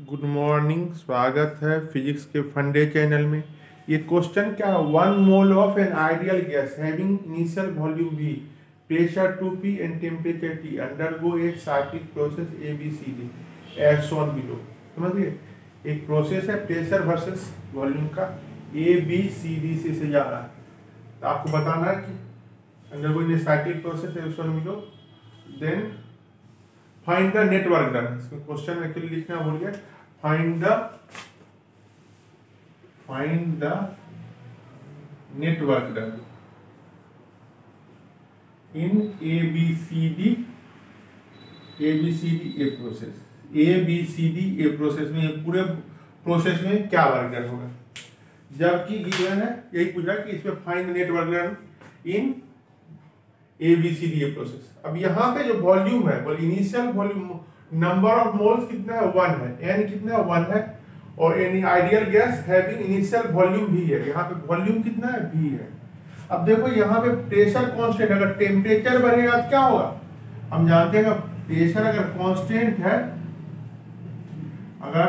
Good morning. स्वागत है physics के फंडे चैनल में। ये क्वेश्चन क्या है, 1 mole of an ideal gas having initial volume V, pressure 2P and temperature T undergo a cyclic process ABCD as shown below. समझिए, एक प्रोसेस है प्रेशर वर्सेस वॉल्यूम का, ABCD से जा रहा है। तो आपको बताना है कि undergo a cyclic process as shown below, then find the net work done. इसमें क्वेश्चन में एक्चुअली लिखना भूल गया। Find the net work done in ABCD A process. ABCD A process में, पूरे प्रोसेस में क्या वर्क डन होगा, जबकि गिवन है यही पूछा कि इसमें find the net work done in ABCD A process. अब यहाँ पे जो वॉल्यूम है, initial volume, number of moles कितना है 1 है, n कितना है 1 है, और any ideal gas having initial volume भी है। यहाँ पे वॉल्यूम कितना है v है। अब देखो यहाँ पे प्रेशर कांस्टेंट, अगर टेम्परेचर बढ़ेगा तो क्या होगा, हम जानते हैं प्रेशर अगर कांस्टेंट है, अगर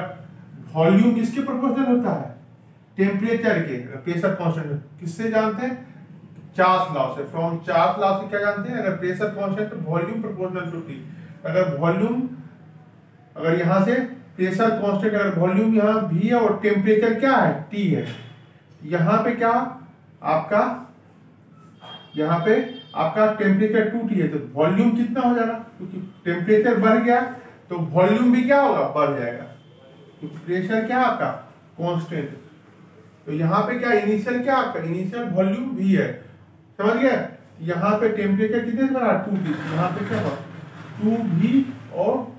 वॉल्यूम किसके प्रोपोर्शनल होता है, टेम्परेचर के। प्रेशर कांस्टेंट किससे जानते हैं, चार्ल्स लॉ से। फ्रॉम चार्ल्स लॉ से क्या जानते हैं, अगर प्रेशर कांस्टेंट तो वॉल्यूम प्रोपोर्शनल टू टी। अगर वॉल्यूम, अगर यहाँ से प्रेशर कांस्टेंट, अगर वॉल्यूम यहाँ v है और टेम्परेचर क्या है t है, यहाँ पे क्या आपका, यहाँ पे आपका टेम्परेचर 2T है, तो वॉल्यूम कितना हो जाएगा, क्योंकि टेम्परेचर बढ़ गया तो वॉल्यूम भी क्या होगा, बढ़ जाएगा, क्योंकि प्रेशर क्या आपका कांस्टेंट। तो यहाँ पे क्या इनिशियल, क्या आपका इनिशियल वॉल्यूम v है, समझ गया। यहाँ पे टेम्परेचर कितने से बढ़ा, 2T, यहाँ पे क्या हुआ 2v और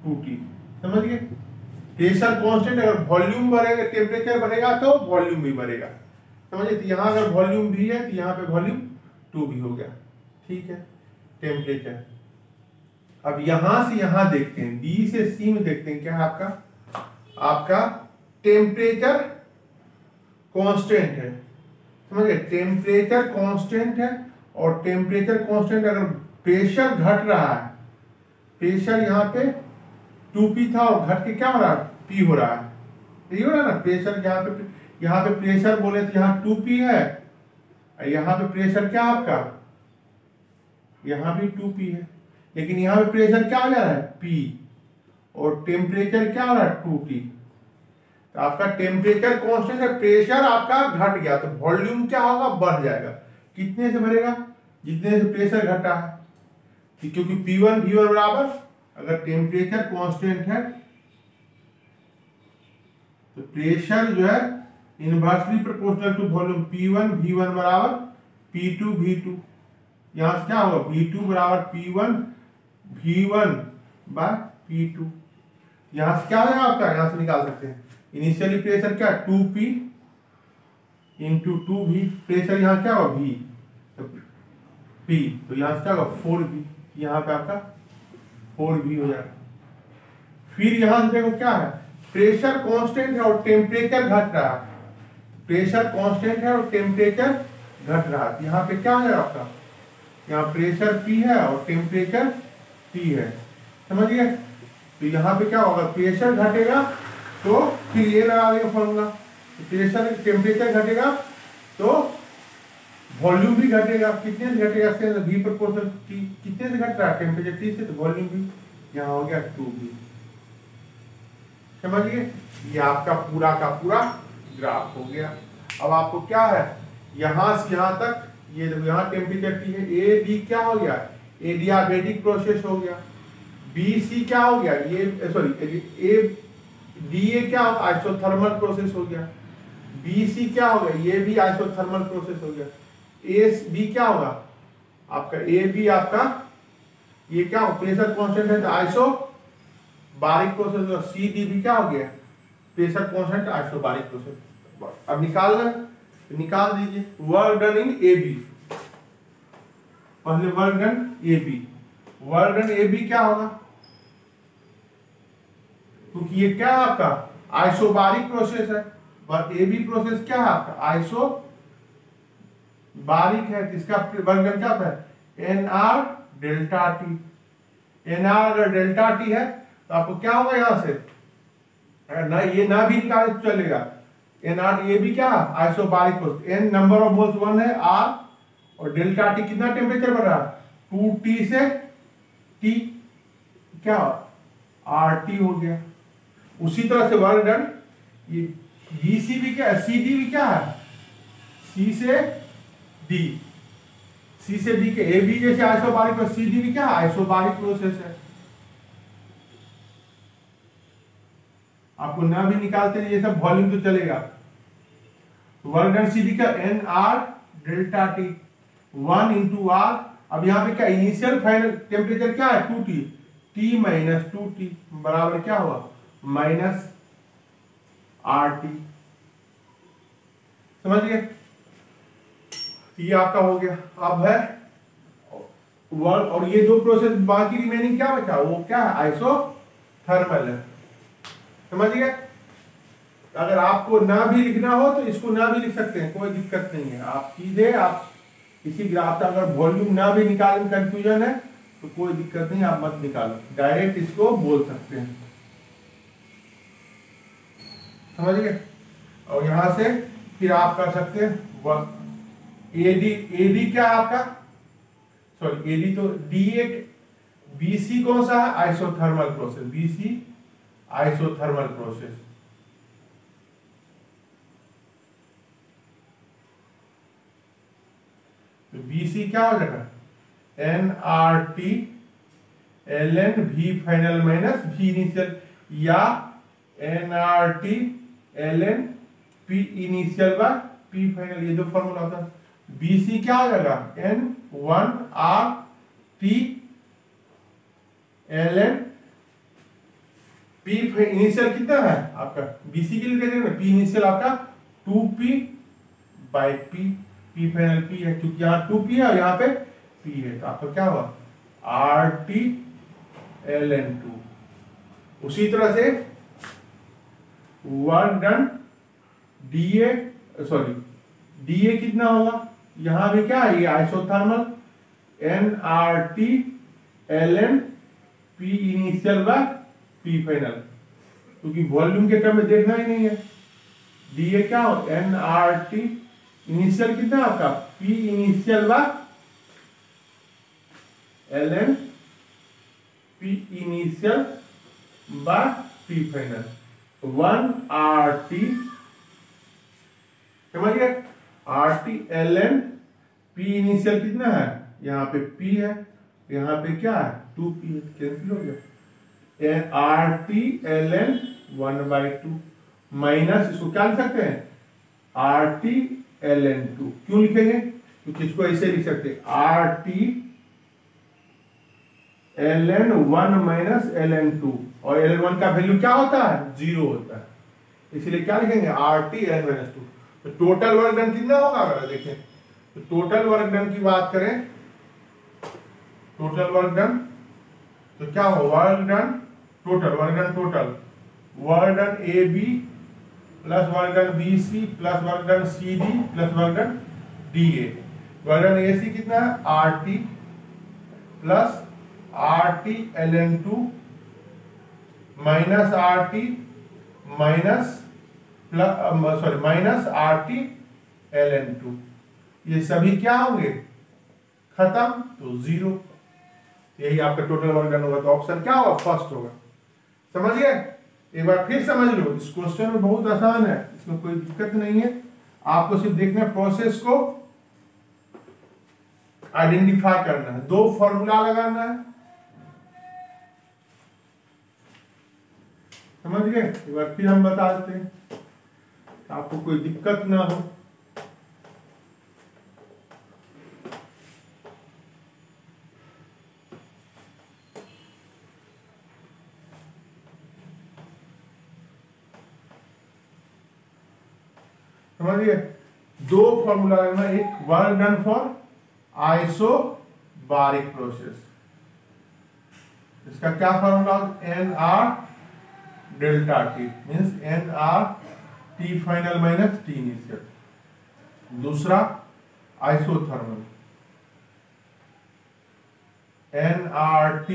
2T, समझ गए। प्रेशर कांस्टेंट, अगर वॉल्यूम बढ़ेगा, टेम्परेचर बढ़ेगा तो वॉल्यूम भी बढ़ेगा, समझिए। तो यहाँ अगर वॉल्यूम v है तो यहाँ पे वॉल्यूम 2v हो गया, ठीक है। टेम्परेचर, अब यहाँ से यहाँ देखते हैं, B से C में देखते हैं, क्या है आपका टेम्परेचर कांस्टेंट है, समझ गए। टेम्परेचर कांस्टेंट है, और टेम्परेचर कांस्टेंट अगर प्रेशर घट रहा है, प्रेशर यहाँ पे 2P था और घट के क्या हो रहा है, P हो रहा है, यही हो रहा है ना। प्रेशर यहाँ पे प्रेशर बोले तो यहाँ 2P है, यहाँ पे प्रेशर क्या आपका, यहाँ भी 2P है, लेकिन यहाँ पे प्रेशर क्या हो जा रहा है P, और टेम्परेचर क्या हो रहा है 2T। तो आपका टेम्परेचर कांस्टेंट है, प्रेशर आपका घट गया तो वॉल्यूम क्या होगा, बढ़ जाएगा। कितने से बढ़ेगा, जितने से प्रेशर घटा है, क्योंकि P1 V1 बराबर, अगर टेम्परेचर कांस्टेंट है तो प्रेशर जो है inversely proportional to volume, P1 V1 बराबर P2 V2। यहां से क्या होगा, V2 बराबर P1 V1 बाय P2। यहां से क्या होगा आपका, यहां से निकाल सकते हैं इनिशियली प्रेशर क्या, 2P इंटू 2V, प्रेशर यहाँ क्या होगा V, तो P, तो यहाँ से क्या होगा 4V, यहाँ पे आपका 4V हो जाएगा। फिर यहाँ से देखो क्या है, प्रेशर कांस्टेंट है और टेम्परेचर घट रहा है, प्रेशर कांस्टेंट है और टेम्परेचर घट रहा है। यहाँ पे क्या है आपका, यहाँ प्रेशर P है और टेम्परेचर T है, समझ गए। तो यहाँ पे क्या होगा, प्रेशर घटेगा तो फिर ये लगा देगा फॉर्मूला, प्रेशर टेम्परेचर घटेगा तो वॉल्यूम भी घटेगा। कितने से घटेगा, V प्रोपोर्शनल T, कितने से घट रहा है टेम्परेचर T से, तो वॉल्यूम भी यहाँ हो गया 2V, समझिए। ये आपका पूरा का पूरा ग्राफ हो गया। अब आपको क्या है, यहाँ से यहाँ तक, ये देखो यहाँ टेम्परेचर T है, AB क्या हो गया, एडियाबेटिक प्रोसेस हो गया, BC क्या हो गया, ये सॉरी DA क्या होगा, आइसोथर्मल प्रोसेस हो गया, BC क्या होगा, ये भी आइसोथर्मल प्रोसेस हो गया, AB क्या होगा आपका, AB आपका ये क्या हो, प्रेशर कांस्टेंट है तो आइसो बारिक प्रोसेस होगा, CDB क्या हो गया, प्रेशर कांस्टेंट आइसो बारिक प्रोसेस। अब निकाल दीजिए वर्क डन इन AB, पहले वर्क डन AB क्या होगा, क्योंकि ये क्या है आपका आइसोबारिक प्रोसेस है, AB प्रोसेस क्या है आपका आइसोबारिक है, इसका वर्क क्या होता है NR डेल्टा T। NR अगर डेल्टा T है तो आपको क्या होगा, यहां से अगर ना ये ना भी निकाले तो चलेगा। एन आर ये भी क्या isobaric process, n number of moles 1 है, आर और डेल्टा टी कितना टेम्परेचर बढ़ रहा है 2T से T क्या RT हो गया। उसी तरह से वर्क डन ये BC भी क्या है, CD भी क्या है C से D, C से D के AB जैसे आइसोबारिक और CD भी क्या आइसोबारिक प्रोसेस है। आपको ना भी निकालते हैं ये सब वॉल्यूम तो चलेगा। वर्क डन CD का NR delta T 1 into R। अब यहाँ पे क्या इनिशियल फाइनल टेम्परेचर क्या है 2T, T माइनस 2T बराबर क्या हुआ माइनस RT। समझ गए, ये आपका हो गया। अब है वर्क और ये दो प्रोसेस, बाकी रिमेनिंग क्या बचा वो क्या है आइसोथर्मल है। समझ गए। अगर आपको ना भी लिखना हो तो इसको ना भी लिख सकते हैं, कोई दिक्कत नहीं है। आप सीधे आप इसी ग्राफ का अगर वॉल्यूम ना भी निकालने कंफ्यूजन है तो कोई दिक्कत नहीं, आप मत निकालो, डायरेक्ट इसको बोल सकते हैं। समझ गए। और यहां से फिर आप कर सकते हैं एडी, एडी क्या आपका सॉरी एडी तो डी बीसी कौन सा है isothermal process, BC isothermal process. तो बीसी क्या हो जाएगा NRT ln V final minus V initial, या NRT ln P initial by P final, ये दो फॉर्मूला होता है। BC क्या हो जाएगा N1RT ln P इनिशियल कितना है आपका BC के लिए कहते हैं P इनिशियल आपका 2P by P, P final P है क्योंकि यहाँ 2P है और यहाँ पे P है, तो आपका क्या हुआ RT ln 2। उसी तरह से work done DA sorry DA कितना होगा, यहां भी क्या है ये isothermal NRT ln P initial by P final, क्योंकि वॉल्यूम के टर्म में देखना ही नहीं है। DA क्या हो NRT इनिशियल कितना आपका P initial by ln P initial by P final 1RT। समझिए RT ln P इनिशियल कितना है यहाँ पे P है, यहाँ पे क्या है 2P है, कैंसिल हो गया। RT ln 1/2 माइनस इसको क्या लिख सकते हैं RT ln 2। क्यों लिखेंगे क्योंकि इसको ऐसे लिख सकते हैं RT ln 1 माइनस ln 2, और ln 1 का वैल्यू क्या होता है 0 होता है, इसलिए क्या लिखेंगे RT ln माइनस 2। तो टोटल वर्क डन कितना होगा अगर देखें तो टोटल वर्क डन की बात करें, टोटल वर्क डन तो क्या हो work done total work done AB plus work done BC plus work done CD plus work done DA। Work done AC कितना है RT plus RT ln 2 minus RT minus plus minus RT ln 2, ये सभी क्या होंगे खत्म तो 0, यही आपका टोटल वर्क डन होगा। तो ऑप्शन क्या होगा फर्स्ट होगा। समझिए, एक बार फिर समझ लो, इस क्वेश्चन में बहुत आसान है, इसमें कोई दिक्कत नहीं है, आपको सिर्फ देखना है प्रोसेस को आइडेंटिफाई करना है, दो फॉर्मूला लगाना है। समझ गए। एक बार फिर हम बता देते हैं, आपको कोई दिक्कत ना हो। समझिए, दो फॉर्मूला लगना, एक work done for isobaric process, इसका क्या formula NR delta T means NR T final minus T initial. दूसरा आइसोथर्मल NRT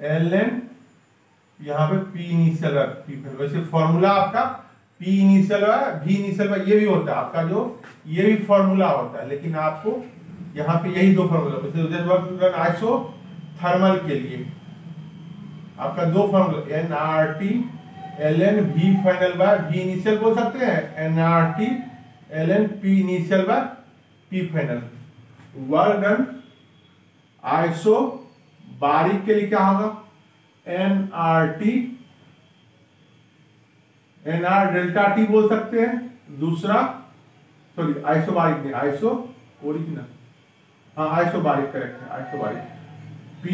ln यहाँ पे पी इनिशियल है, पी फाइनल। वैसे फॉर्मूला आपका पी इनिशियल है, भी इनिशियल है, ये भी होता है आपका, जो ये भी फॉर्मूला होता है, लेकिन आपको यहाँ पे यही दो फॉर्मूला आइसो थर्मल के लिए आपका दो formula nRT ln V final by V initial बोल सकते हैं, nRT ln P initial by P final. Work done isobaric के लिए क्या होगा, nRT nR डेल्टा T बोल सकते हैं। दूसरा सॉरी आइसो बारीक नहीं, आइसो ओरिजिनल, हाँ आइसो बारीक करेक्ट है, आइसो बारीक P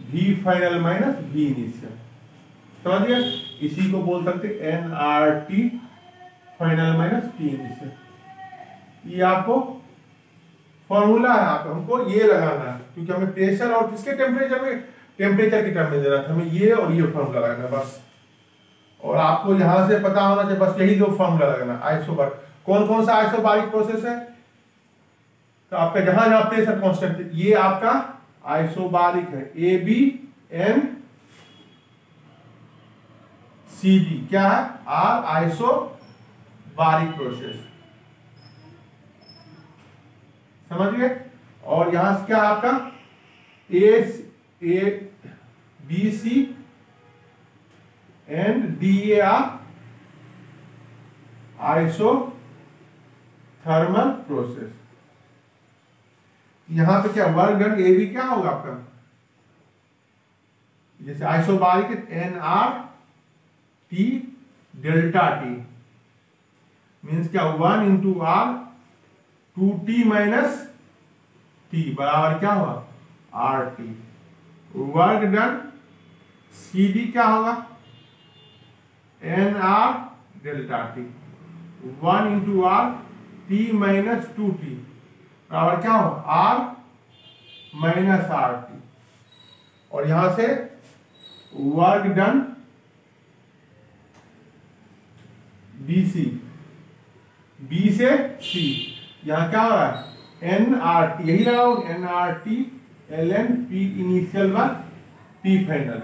V final minus V initial, समझ गए। इसी को बोल सकते nRT final minus P initial. ये आपको फॉर्मूला है, आप हमको ये लगाना है, क्योंकि हमें प्रेशर और किसके टेम्परेचर में, टेम्परेचर के टर्म में देना था हमें, ये और ये फॉर्मूला लगाना है बस। और आपको यहां से पता होना चाहिए बस यही दो फॉर्मूला लगाना। आइसोबारिक कौन कौन सा आइसोबारिक प्रोसेस है, तो आपका जहां जहां प्रेशर कांस्टेंट है ये आपका आइसोबारिक है। A B and C D क्या है, आर आइसोबारिक प्रोसेस, समझ गए। और यहां से क्या आपका A B C and D A are isothermal process. यहां पे क्या वर्क डन ए बी क्या होगा आपका, जैसे isobaric n R T delta T means क्या 1 into are 2t minus T बराबर क्या होगा R T. Work done C D क्या होगा n R delta T 1 into R T minus 2t बराबर क्या होगा आर माइनस आर टी। और यहां से वर्क डन BC, B से C, यहां क्या हो रहा है nRT, यही लगाओ nRT ln P initial by P final,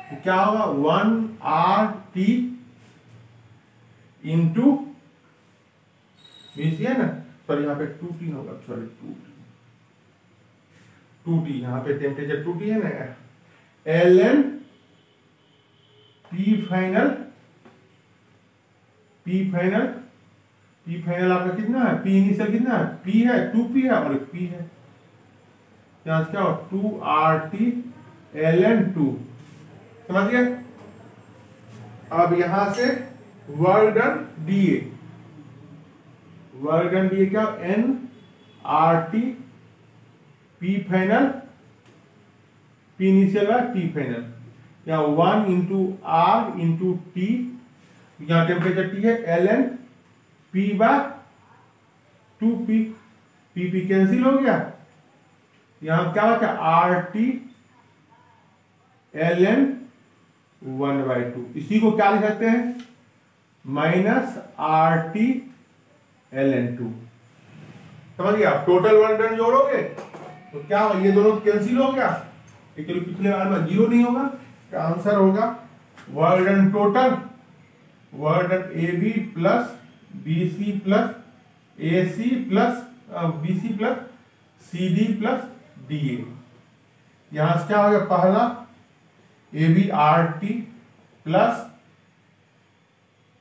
तो क्या होगा 1RT इंटू BC है ना, सॉरी यहाँ पे 2T होगा, सॉरी 2T यहाँ पे टेम्परेचर 2T है ना, ln P final, P final आपका कितना है, P इनिशियल कितना है, P है 2P है और एक P है, यहां से क्या हो 2RT ln 2, समझ गए। अब यहां से work done DA, work done DA क्या nRT P final P initial है T फाइनल, या 1 इंटू R इंटू T, यहां टेम्परेचर T है ln P बाय 2P, P कैंसिल हो गया, यहां क्या बचा RT ln 1/2, इसी को क्या लिख सकते हैं माइनस RT ln 2, समझ गया। टोटल वर्क डन जोड़ोगे तो क्या होगा, ये दोनों कैंसिल हो गया, लेकिन पिछले बार में 0 नहीं होगा, क्या आंसर होगा work done total, work done AB plus BC plus AC plus BC plus CD plus DA। यहां से क्या हो गया, पहला AB RT plus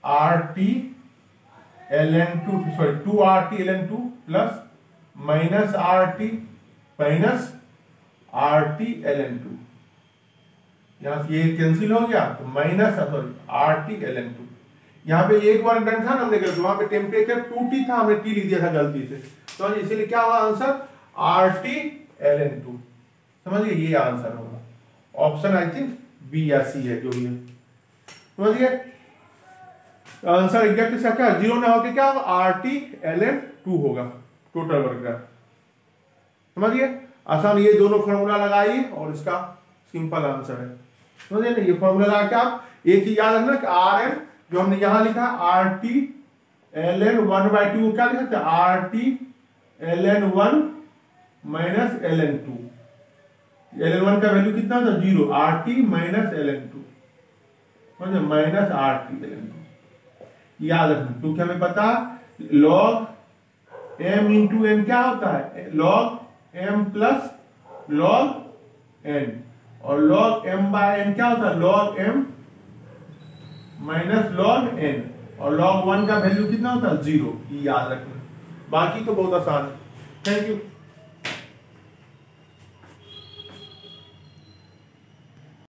RT ln 2, sorry 2RT ln 2 plus minus RT minus RT ln 2, यहां से ये कैंसिल हो गया तो माइनस सॉरी RT ln 2। यहाँ पे एक वर्क डन था ना हमने गलती, वहां पे टेम्परेचर 2T था, हमने T लिख दिया था गलती से, तो इसीलिए क्या हुआ आंसर RT ln 2, समझिए ये आंसर होगा। ऑप्शन आई थिंक B या C है जो भी है, समझिए आंसर एग्जैक्ट इसका क्या 0 ना होके क्या होगा RT ln 2 होगा टोटल वर्क डन, समझिए आसान। ये दोनों फॉर्मूला लगाइए और इसका सिंपल आंसर है, समझिए ना। ये फॉर्मूला लगा के आप एक चीज याद रखना कि Rm जो हमने यहां लिखा RT ln 1/2 क्या लिख सकते हैं RT ln 1 minus ln 2, ln 1 का वैल्यू कितना था 0, RT माइनस ln 2, समझे, माइनस RT एलिमेंट। याद रखना, क्योंकि हमें पता log m इंटू n क्या होता है, log m plus log n, और log m बाय n क्या होता है, log m minus log n, और log 1 का वैल्यू कितना होता है, 0। याद रखना, बाकी तो बहुत आसान है। Thank you.